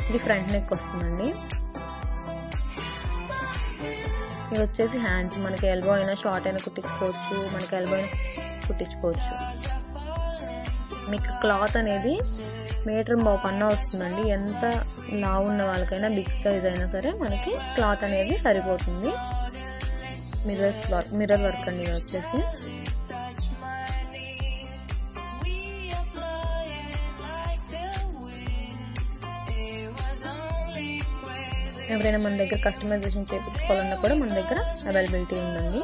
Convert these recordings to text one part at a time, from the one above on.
ఇది front neck వస్తుందండి. ఇది వచ్చేసి హ్యాండ్స్, మనకి ఎల్బో అయినా షార్ట్ అయినా కుట్టించుకోవచ్చు, మనకి ఎల్బో అయినా కుట్టించుకోవచ్చు. మీకు క్లాత్ అనేది మీటర్ పావు పన్నా వస్తుందండి. ఎంత లావు ఉన్న వాళ్ళకైనా బిగ్ సైజ్ అయినా సరే మనకి క్లాత్ అనేది సరిపోతుంది. మిర్రర్ వర్క్ అండి ఇది వచ్చేసి. ఎవరైనా మన దగ్గర కస్టమైజేషన్ చేయించుకోవాలన్నా కూడా మన దగ్గర అవైలబిలిటీ ఉందండి.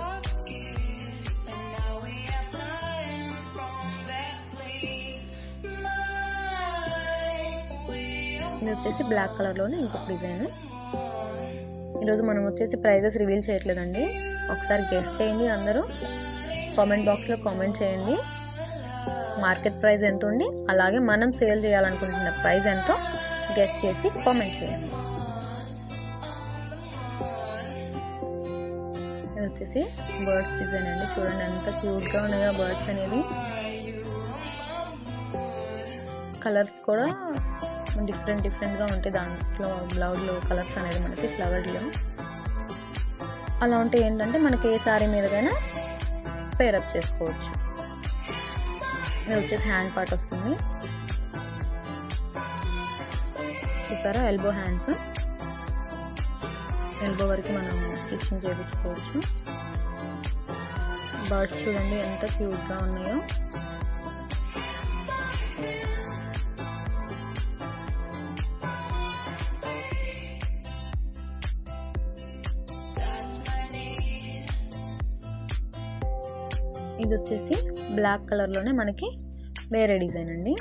ఇది వచ్చేసి బ్లాక్ కలర్లోనే ఇంకొక డిజైన్. ఈరోజు మనం వచ్చేసి ప్రైజెస్ రివీల్ చేయట్లేదండి. ఒకసారి గెస్ చేయండి, అందరూ కామెంట్ బాక్స్లో కామెంట్ చేయండి. మార్కెట్ ప్రైస్ ఎంత ఉంది, అలాగే మనం సేల్ చేయాలనుకుంటున్న ప్రైస్ ఎంతో గెస్ చేసి కామెంట్ చేయండి. ఇది వచ్చేసి బర్డ్స్ డిజైన్ అండి. చూడండి ఎంత క్యూట్గా ఉన్నాయో బర్డ్స్ అనేది. కలర్స్ కూడా డిఫరెంట్గా ఉంటాయి దాంట్లో. బ్లౌజ్లో కలర్స్ అనేది మనకి ఫ్లవర్లో అలా ఉంటే ఏంటంటే మనకి ఏ శారీ మీదకైనా పేరప్ చేసుకోవచ్చు. ఇది వచ్చేసి హ్యాండ్ పార్ట్ వస్తుంది. చూసారా, ఎల్బో హ్యాండ్స్, ఎల్బో వరకు మనం స్టిచ్చింగ్ చేయించుకోవచ్చు. బర్డ్స్ చూడండి ఎంత క్యూట్గా ఉన్నాయో. ఇది వచ్చేసి బ్లాక్ కలర్లోనే మనకి వేరే డిజైన్ అండి.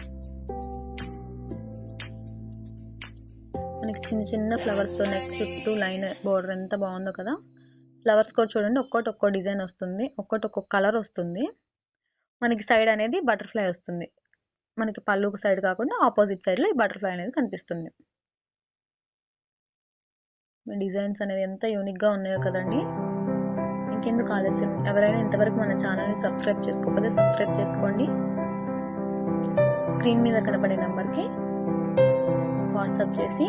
మనకి చిన్న చిన్న ఫ్లవర్స్తో నెక్ చుట్టూ లైన్ బోర్డర్ ఎంత బాగుందో కదా. ఫ్లవర్స్ కూడా చూడండి ఒక్కో డిజైన్ వస్తుంది, ఒక్కొక్క కలర్ వస్తుంది. మనకి సైడ్ అనేది బటర్ఫ్లై వస్తుంది. మనకి పళ్ళుకు సైడ్ కాకుండా ఆపోజిట్ సైడ్లో ఈ బటర్ఫ్లై అనేది కనిపిస్తుంది. డిజైన్స్ అనేది ఎంత యూనిక్గా ఉన్నాయో కదండి. ఇంకెందుకు ఆలస్యం, ఎవరైనా ఇంతవరకు మన ఛానల్ని సబ్స్క్రైబ్ చేసుకోకపోతే సబ్స్క్రైబ్ చేసుకోండి. స్క్రీన్ మీద కనపడే నెంబర్కి వాట్సాప్ చేసి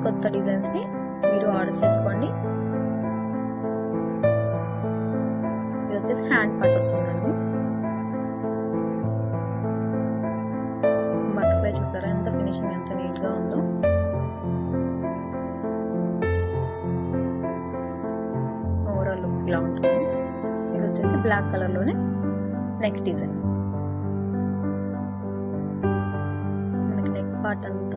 కొత్త డిజైన్స్ని మీరు ఆర్డర్ చేసుకోండి. ఇది వచ్చేసి హ్యాండ్ పార్ట్ వస్తుందండి. బటర్ఫ్లై చూసారా ఎంత ఫినిషింగ్ ఎంత నీట్గా ఉందో. ఇలా ఉంటుంది. ఇది వచ్చేసి బ్లాక్ కలర్లోనే నెక్స్ట్ డిజైన్. మనకి నెక్ పార్ట్ అంతా